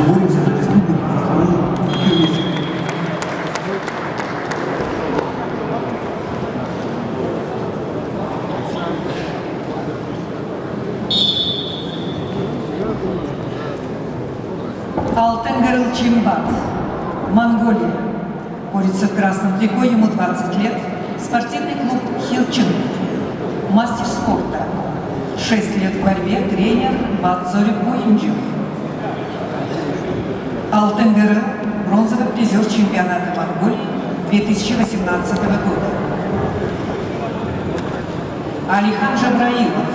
Боремся за республику, за страну Киргизию. Алтенгерл Чимбат, Монголия. Борется в красном трико, ему 20 лет. Спортивный клуб Хилчин. Мастер спорта. 6 лет в борьбе, тренер Бадзорик Буинджев. Алтенгерл, бронзовый призер чемпионата Монголии 2018 года. Алихан Жабраилов.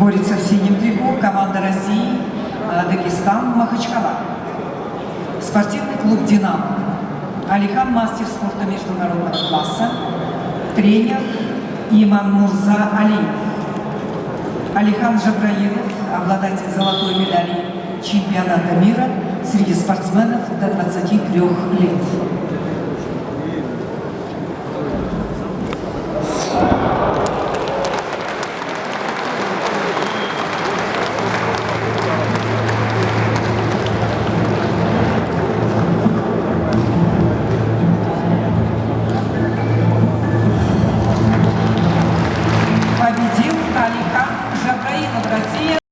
Борется в синем трико, команда России, Дагестан, Махачкала. Спортивный клуб «Динамо». Алихан – мастер спорта международного класса, тренер Иман Мурза Алиев. Алихан Жабраилов – обладатель золотой медали чемпионата мира среди спортсменов до 23 лет.